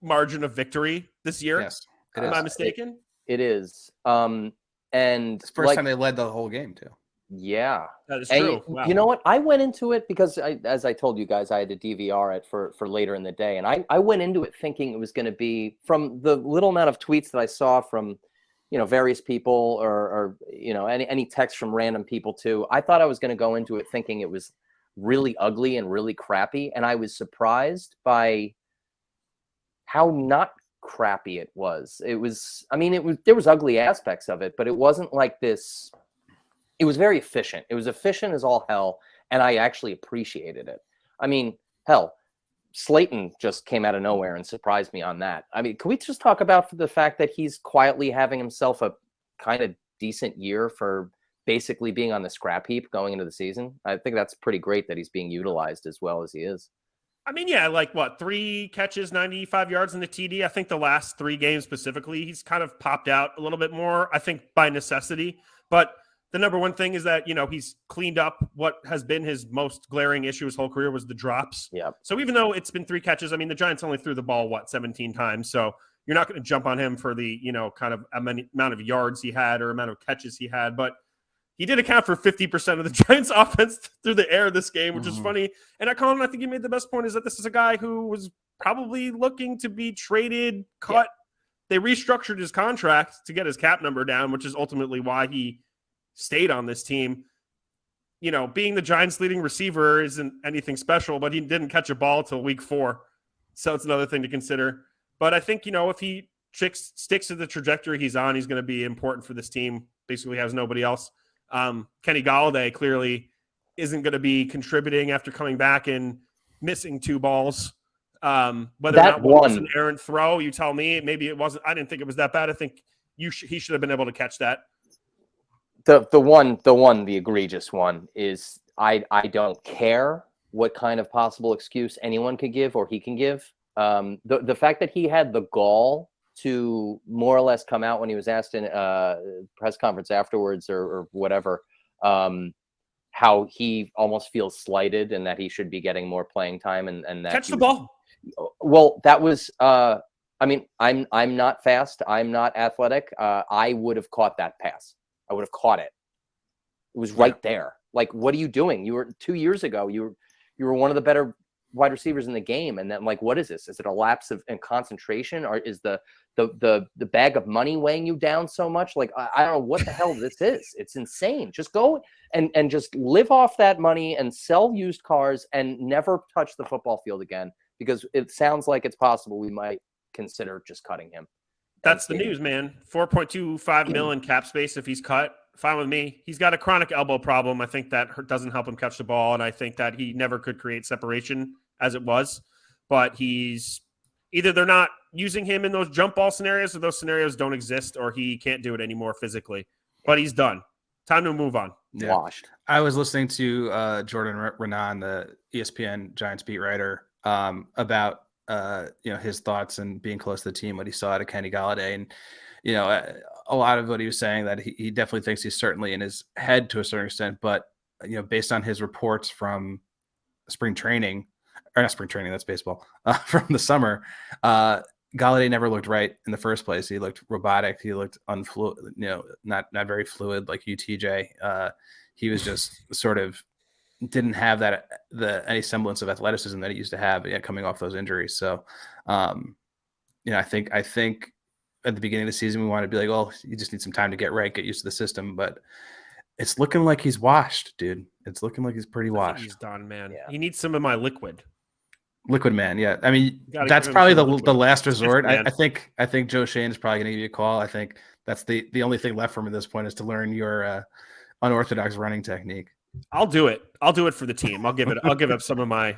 margin of victory this year? Yes. It Am is. I mistaken? It is. And It's the first time they led the whole game too. yeah. That is And true. Wow. you know what? I went into it because, as I told you guys, I had to DVR it for later in the day. And I went into it thinking it was going to be, from the little amount of tweets that I saw from, you know, various people or you know, any text from random people too. I thought I was going to go into it thinking it was really ugly and really crappy. And I was surprised by how not crappy it was. It was, I mean, there was ugly aspects of it, but it wasn't like this. It was very efficient. It was efficient as all hell, and I actually appreciated it. I mean, hell, Slayton just came out of nowhere and surprised me on that. I mean, can we just talk about the fact that he's quietly having himself a kind of decent year for basically being on the scrap heap going into the season? I think that's pretty great that he's being utilized as well as he is. I mean, yeah, like what, 3 catches, 95 yards in the TD. I think the last 3 games specifically, he's kind of popped out a little bit more, I think by necessity. But the number one thing is that, you know, he's cleaned up what has been his most glaring issue his whole career was the drops. Yeah. So even though it's been 3 catches, I mean, the Giants only threw the ball, 17 times. So you're not going to jump on him for the, you know, kind of amount of yards he had or amount of catches he had. But he did account for 50% of the Giants offense through the air this game, which is funny. And Colin, I think you made the best point, is that this is a guy who was probably looking to be traded, cut. Yeah. They restructured his contract to get his cap number down, which is ultimately why he stayed on this team. You know, being the Giants' leading receiver isn't anything special, but he didn't catch a ball till week 4. So it's another thing to consider. But I think, you know, if he sticks to the trajectory he's on, he's going to be important for this team basically has nobody else. Kenny Galladay clearly isn't going to be contributing after coming back and missing 2 balls. Whether or not one was an errant throw, you tell me. Maybe it wasn't. I didn't think it was that bad. I think he should have been able to catch that. The egregious one is I don't care what kind of possible excuse anyone could give or he can give. The fact that he had the gall to more or less come out when he was asked in a press conference afterwards or whatever, how he almost feels slighted and that he should be getting more playing time and that catch the ball. Well, that was I mean, I'm not fast, I'm not athletic. I would have caught that pass. I would have caught it. It was right there. Like, what are you doing? You were 2 years ago, you were one of the better wide receivers in the game. And then, like, what is this? Is it a lapse in concentration, or is the bag of money weighing you down so much? Like, I don't know what the hell this is. It's insane. Just go and just live off that money and sell used cars and never touch the football field again, because it sounds like it's possible we might consider just cutting him. That's the news, man. 4.25 million cap space if he's cut. Fine with me. He's got a chronic elbow problem. I think that doesn't help him catch the ball, and I think that he never could create separation as it was. But he's either they're not using him in those jump ball scenarios, or those scenarios don't exist, or he can't do it anymore physically. But he's done. Time to move on. Yeah. Washed. I was listening to Jordan Renan, the ESPN Giants beat writer, about his thoughts and being close to the team, what he saw out of Kenny Galladay. And, a lot of what he was saying, that he definitely thinks he's certainly in his head to a certain extent, but, based on his reports from spring training, or not spring training, that's baseball, from the summer, Galladay never looked right in the first place. He looked robotic. He looked unfluid, not very fluid like UTJ. He was just sort of didn't have any semblance of athleticism that he used to have coming off those injuries. So, I think at the beginning of the season, we wanted to be like, oh, you just need some time to get right, get used to the system. But it's looking like he's washed, dude. It's looking like he's pretty washed. He's done, man. Yeah. He needs some of my liquid. Liquid man, yeah. I mean, that's probably the last resort. I think Joe Shane is probably going to give you a call. I think that's the only thing left for him at this point is to learn your unorthodox running technique. I'll do it. I'll do it for the team. I'll give up some of my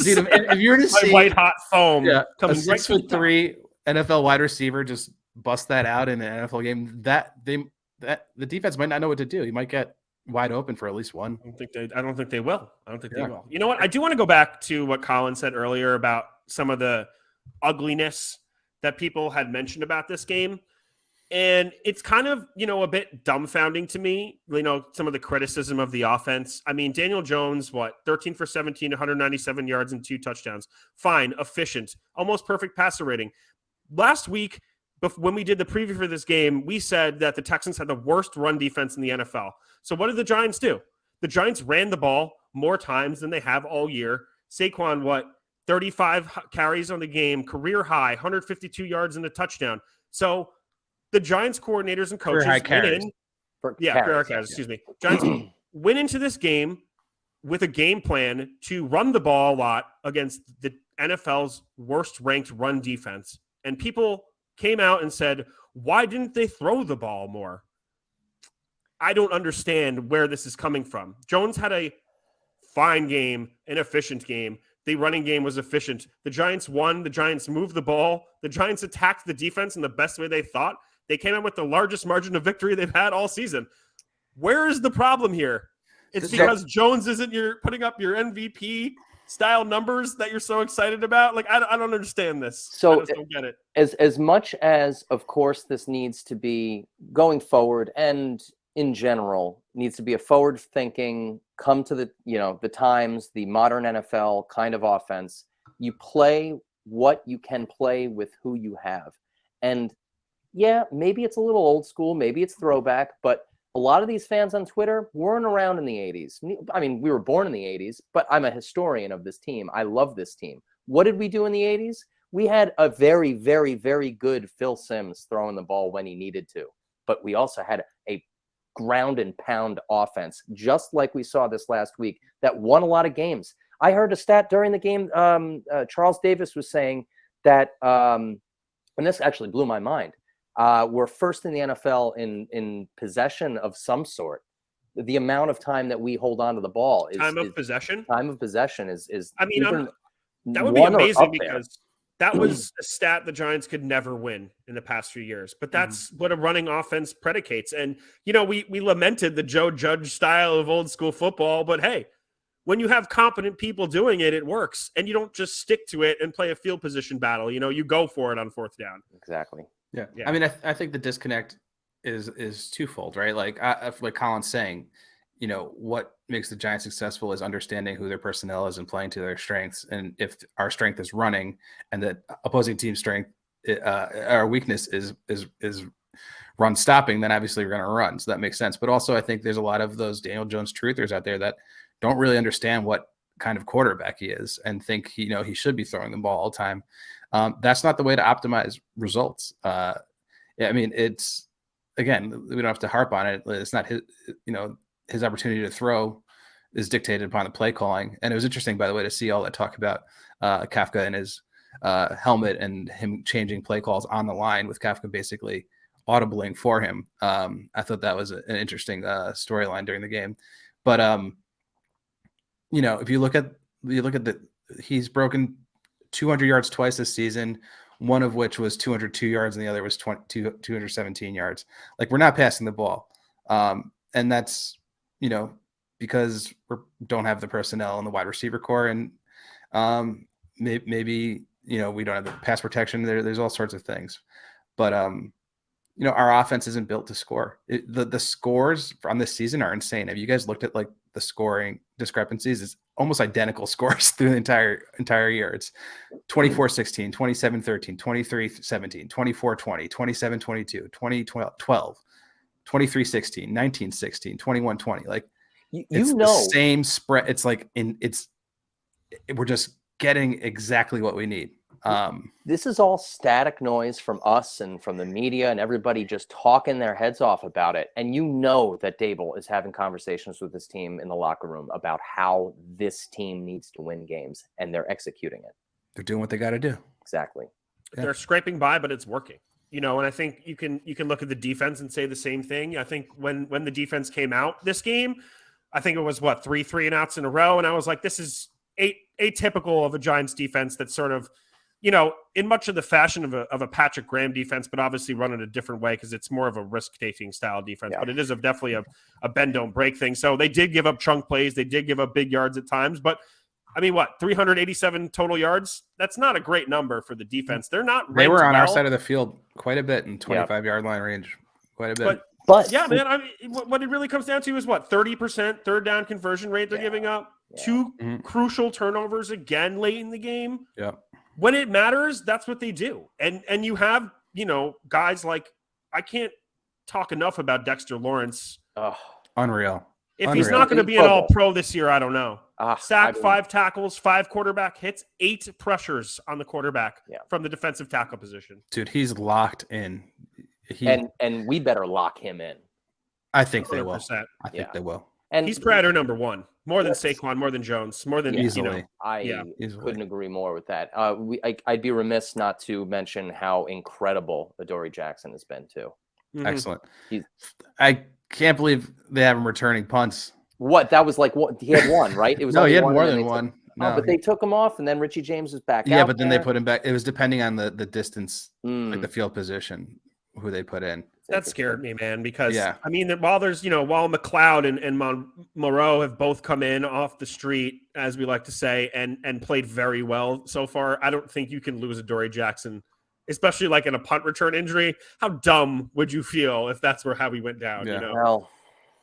Dude, if you were to see white hot foam, coming a 6'3" NFL wide receiver just bust that out in an NFL game, that the defense might not know what to do. You might get wide open for at least one. I don't think they will. They will. You know what? I do want to go back to what Colin said earlier about some of the ugliness that people had mentioned about this game. And it's kind of, a bit dumbfounding to me, some of the criticism of the offense. I mean, Daniel Jones, 13 for 17, 197 yards and 2 touchdowns. Fine, efficient, almost perfect passer rating. Last week, when we did the preview for this game, we said that the Texans had the worst run defense in the NFL. So what did the Giants do? The Giants ran the ball more times than they have all year. Saquon, 35 carries on the game, career high, 152 yards and a touchdown. So the Giants coordinators and coaches Giants went into this game with a game plan to run the ball a lot against the NFL's worst ranked run defense. And people came out and said, why didn't they throw the ball more? I don't understand where this is coming from. Jones had a fine game, an efficient game. The running game was efficient. The Giants won. The Giants moved the ball. The Giants attacked the defense in the best way they thought. They came out with the largest margin of victory they've had all season. Where is the problem here? It's because Jones isn't putting up your MVP style numbers that you're so excited about. Like, I don't understand this. So I just don't get it. As much as, of course, this needs to be going forward and in general needs to be a forward thinking, come to the times, the modern NFL kind of offense. You play what you can play with who you have. And yeah, maybe it's a little old school, maybe it's throwback, but a lot of these fans on Twitter weren't around in the 80s. I mean, we were born in the 80s, but I'm a historian of this team. I love this team. What did we do in the 80s? We had a very, very, very good Phil Simms throwing the ball when he needed to. But we also had a ground and pound offense, just like we saw this last week, that won a lot of games. I heard a stat during the game. Charles Davis was saying that, and this actually blew my mind. We're first in the NFL in possession of some sort. The amount of time that we hold on to the ball is Time of possession. Time of possession is. I mean, even that would be one or amazing up there. because that was a stat the Giants could never win in the past few years. But that's what a running offense predicates. And, you know, we lamented the Joe Judge style of old school football. But, hey, when you have competent people doing it, it works. And you don't just stick to it and play a field position battle. You know, you go for it on fourth down. Exactly. Yeah. Yeah. I mean, I think the disconnect is twofold, right? Like Colin's saying, you know, what makes the Giants successful is understanding who their personnel is and playing to their strengths. And if our strength is running and the opposing team's strength, our weakness is run stopping, then obviously we're going to run. So that makes sense. But also I think there's a lot of those Daniel Jones truthers out there that don't really understand what kind of quarterback he is and think, you know, he should be throwing the ball all the time. That's not the way to optimize results. I mean, it's, again, we don't have to harp on it. It's not his, you know, his opportunity to throw is dictated upon the play calling. And it was interesting, by the way, to see all that talk about Kafka and his helmet and him changing play calls on the line with Kafka basically audibling for him. I thought that was an interesting storyline during the game. But, you know, if you look at he's broken 200 yards twice this season, one of which was 202 yards and the other was 217 yards. Like, we're not passing the ball. And that's, you know, because we don't have the personnel in the wide receiver core, and maybe, you know, we don't have the pass protection. There's all sorts of things, but you know, our offense isn't built to score. The scores on this season are insane. Have you guys looked at like the scoring discrepancies? It's almost identical scores through the entire year. It's 24-16, 27-13, 23-17, 24-20, 27-22, 20-12. 23-16, 19-16, 21-20. Like, it's the same spread. It's like we're just getting exactly what we need. This is all static noise from us and from the media and everybody just talking their heads off about it. And you know that Dable is having conversations with his team in the locker room about how this team needs to win games, and they're executing it. They're doing what they got to do. Exactly. Yeah. They're scraping by, but it's working. You know, and I think you can look at the defense and say the same thing. I think when the defense came out this game, I think it was three and outs in a row, and I was like, this is atypical of a Giants defense that's sort of, you know, in much of the fashion of a Patrick Graham defense, but obviously run it a different way because it's more of a risk-taking style defense. Yeah. But it is definitely a bend don't break thing. So they did give up chunk plays, they did give up big yards at times, but I mean, 387 total yards? That's not a great number for the defense. They're not. They were on our side of the field quite a bit in 25-yard line range, quite a bit. But yeah, man. I mean, what it really comes down to is 30% third down conversion rate they're giving up. Yeah. Two crucial turnovers again late in the game. Yeah. When it matters, that's what they do. And you have, you know, guys like, I can't talk enough about Dexter Lawrence. Unreal. If he's not going to be an all-pro this year, I don't know. Sack, 5 tackles, 5 quarterback hits, 8 pressures on the quarterback from the defensive tackle position. Dude, he's locked in. And we better lock him in. I think 100%. They will. I think they will. And he's Prater number 1, more than Saquon, more than Jones, more than easily. I couldn't agree more with that. I'd be remiss not to mention how incredible Adoree Jackson has been too. Mm-hmm. Excellent. I can't believe they have him returning punts. What? That was like what he had one, right? It was no, he had more than one. No, but they took him off, and then Richie James was back. Yeah, but then they put him back. It was depending on the distance, like the field position, who they put in. That scared me, man, because I mean, while there's, you know, while McLeod and Moreau have both come in off the street, as we like to say, and played very well so far, I don't think you can lose Adoree Jackson, especially like in a punt return injury. How dumb would you feel if that's how he went down? Yeah. You know? Well,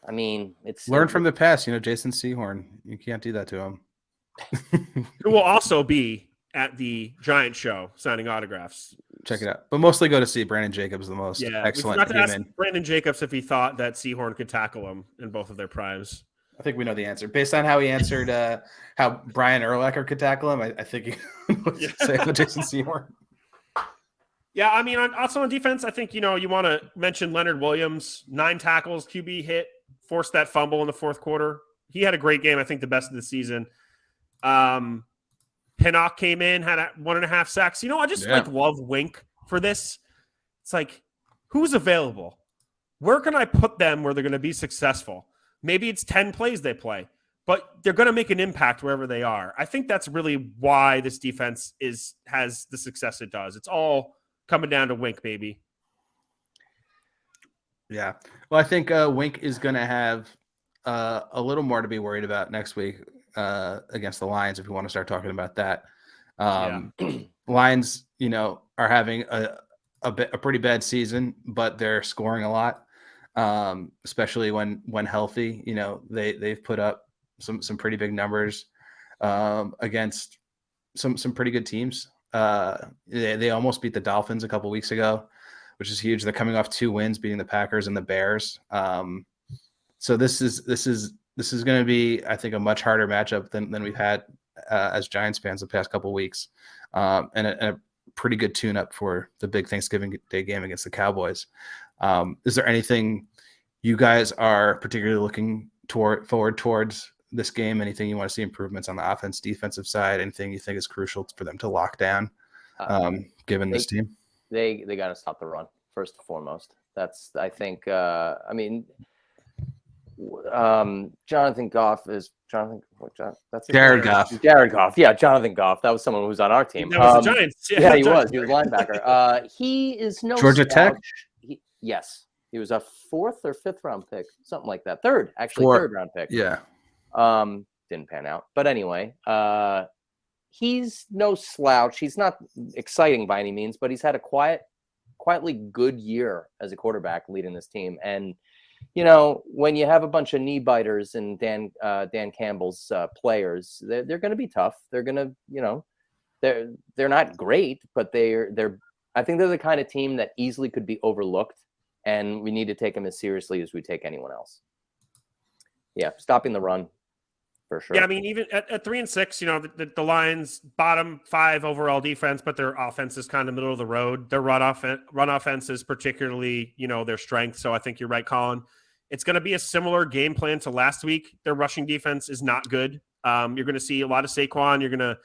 I mean, it's learn from the past. You know, Jason Sehorn. You can't do that to him. Who will also be at the Giant show signing autographs. Check it out. But mostly go to see Brandon Jacobs, the most excellent human. Ask Brandon Jacobs if he thought that Sehorn could tackle him in both of their primes. I think we know the answer. Based on how he answered how Brian Urlacher could tackle him, I think he would say Jason Sehorn. Yeah, I mean, also on defense, I think, you know, you want to mention Leonard Williams, 9 tackles, QB hit, forced that fumble in the fourth quarter. He had a great game, I think the best of the season. Pinnock came in, had 1.5 sacks. You know, I just love Wink for this. It's like, who's available? Where can I put them where they're going to be successful? Maybe it's 10 plays they play, but they're going to make an impact wherever they are. I think that's really why this defense has the success it does. It's all coming down to Wink, baby. Yeah. Well, I think Wink is going to have a little more to be worried about next week against the Lions, if you want to start talking about that. Lions, are having a pretty bad season, but they're scoring a lot, especially when healthy. They've put up some pretty big numbers against some pretty good teams. They almost beat the Dolphins a couple weeks ago, which is huge. They're coming off 2 wins, beating the Packers and the Bears. So this is going to be, I think, a much harder matchup than we've had as Giants fans the past couple weeks, and a pretty good tune-up for the big Thanksgiving Day game against the Cowboys. Is there anything you guys are particularly looking forward towards this game? Anything you want to see improvements on the offense, defensive side? Anything you think is crucial for them to lock down, given this team? They got to stop the run first and foremost. That's, I think. Jonathan Goff is that's Jared Goff. Jared Goff. Yeah, Jonathan Goff. That was someone who was on our team. That was the Giants. Yeah, he was. He was a linebacker. He is no Georgia Tech. Yes, he was a 4th or 5th round pick, something like that. Third round pick. Yeah. Didn't pan out. But anyway, he's no slouch. He's not exciting by any means, but he's had a quietly good year as a quarterback leading this team. And when you have a bunch of knee biters and Dan Campbell's players, they're going to be tough. They're going to, they're not great, but I think they're the kind of team that easily could be overlooked, and we need to take them as seriously as we take anyone else. Yeah, stopping the run for sure. Yeah, I mean, even at 3-6, the Lions bottom 5 overall defense, but their offense is kind of middle of the road. Their run offense is particularly, their strength. So I think you're right, Colin. It's going to be a similar game plan to last week. Their rushing defense is not good. You're going to see a lot of Saquon. You're going to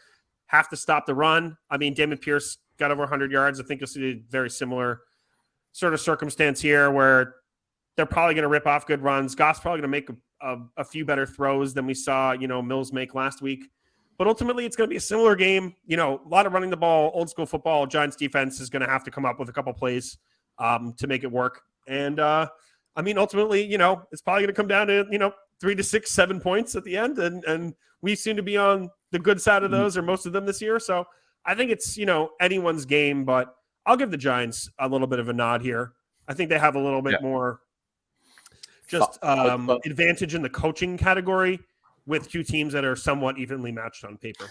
have to stop the run. I mean, Damon Pierce got over 100 yards. I think you'll see a very similar sort of circumstance here where they're probably going to rip off good runs. Goff's probably going to make a few better throws than we saw, Mills make last week. But ultimately, it's going to be a similar game. A lot of running the ball, old school football. Giants defense is going to have to come up with a couple plays to make it work. And, ultimately, it's probably going to come down to, 3 to 6, 7 points at the end. And we seem to be on the good side of those, or most of them this year. So I think it's, anyone's game. But I'll give the Giants a little bit of a nod here. I think they have a little bit more advantage in the coaching category with 2 teams that are somewhat evenly matched on paper.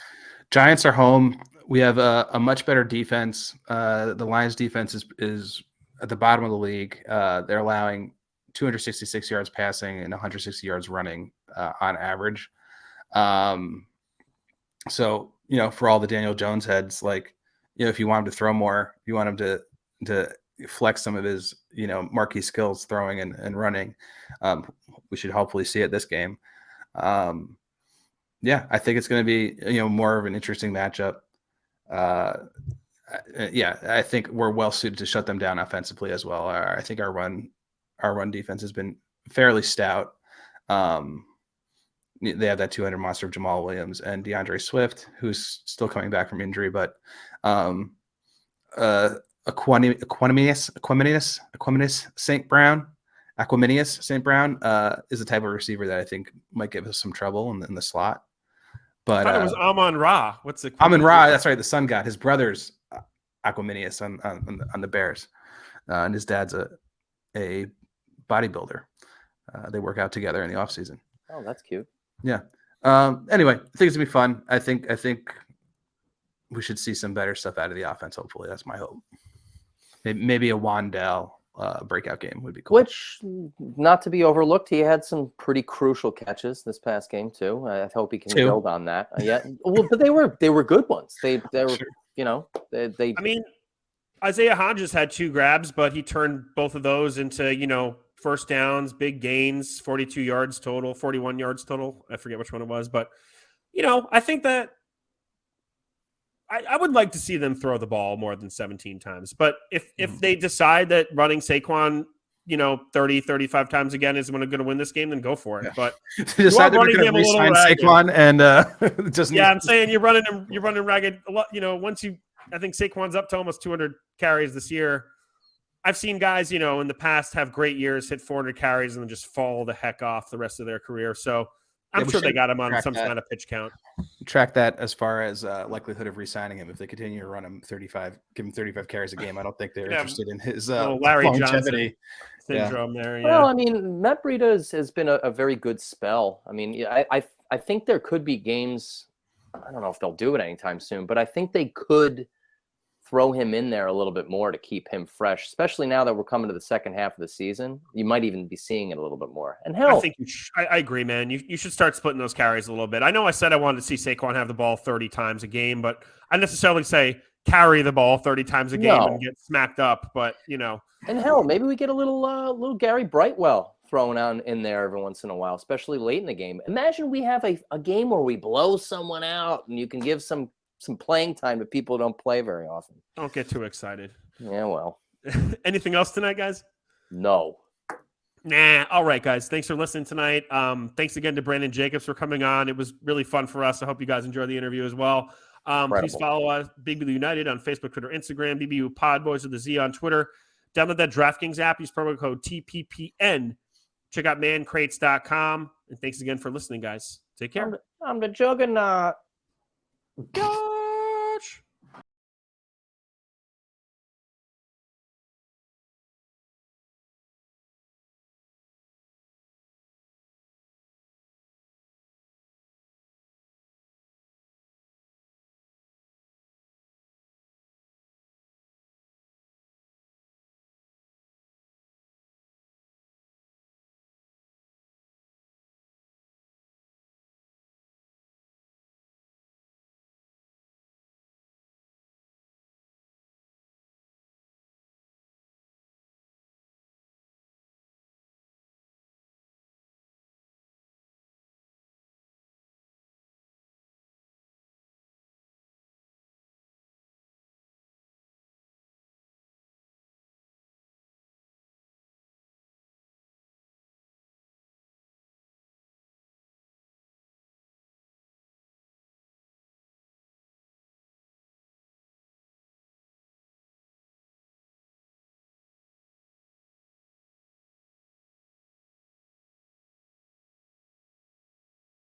Giants are home. We have a much better defense. The Lions defense is at the bottom of the league. They're allowing 266 yards passing and 160 yards running on average. So, for all the Daniel Jones heads, if you want him to throw more, you want him to flex some of his, marquee skills throwing and running. We should hopefully see it this game. I think it's going to be, more of an interesting matchup. I think we're well suited to shut them down offensively as well. I think our run defense has been fairly stout. They have that 200 monster of Jamal Williams and DeAndre Swift, who's still coming back from injury, but Aquaminius St. Brown is the type of receiver that I think might give us some trouble in the slot. But I thought it was Amon-Ra. What's the Amon-Ra? That's right. The son god, his brother's Aquaminius on the Bears, and his dad's a bodybuilder. They work out together in the off season. Oh, that's cute. Yeah. Anyway, I think it's gonna be fun. I think we should see some better stuff out of the offense. Hopefully, that's my hope. Maybe a Wandell breakout game would be cool. Which, not to be overlooked, he had some pretty crucial catches this past game too. I hope he can build on that. Well, but they were good ones. They were, sure. They. I mean, Isaiah Hodges had 2 grabs, but he turned both of those into first downs, big gains, 42 yards total, 41 yards total. I forget which one it was, but I think that I would like to see them throw the ball more than 17 times. But if Mm-hmm. they decide that running Saquon, 30, 35 times again is going to win this game, then go for it. Yeah. But They decide they're running going to him a little re-sign ragged. Saquon and just Yeah, I'm saying you're running ragged a lot. I think Saquon's up to almost 200 carries this year. I've seen guys, in the past have great years, hit 400 carries, and then just fall the heck off the rest of their career. So I'm sure they got him on some kind of pitch count. Track that as far as likelihood of re-signing him. If they continue to run him 35, give him 35 carries a game, I don't think they're interested in his Larry longevity syndrome there. Yeah. Well, I mean, Matt Breida has been a very good spell. I mean, I think there could be games. I don't know if they'll do it anytime soon, but I think they could throw him in there a little bit more to keep him fresh, especially now that we're coming to the second half of the season. You might even be seeing it a little bit more. And hell, I think I agree, man. You should start splitting those carries a little bit. I know I said I wanted to see Saquon have the ball 30 times a game, but I necessarily say carry the ball 30 times a game and get smacked up. But and hell, maybe we get a little Gary Brightwell thrown on in there every once in a while, especially late in the game. Imagine we have a game where we blow someone out and you can give some playing time to people who don't play very often. Don't get too excited. Yeah, well. Anything else tonight, guys? No. Nah. All right, guys. Thanks for listening tonight. Thanks again to Brandon Jacobs for coming on. It was really fun for us. I hope you guys enjoyed the interview as well. Please follow us, Big Blue United, on Facebook, Twitter, Instagram, BBU Pod Boys with the Z on Twitter. Download that DraftKings app. Use promo code TPPN. Check out mancrates.com. And thanks again for listening, guys. Take care. I'm the Juggernaut. Go!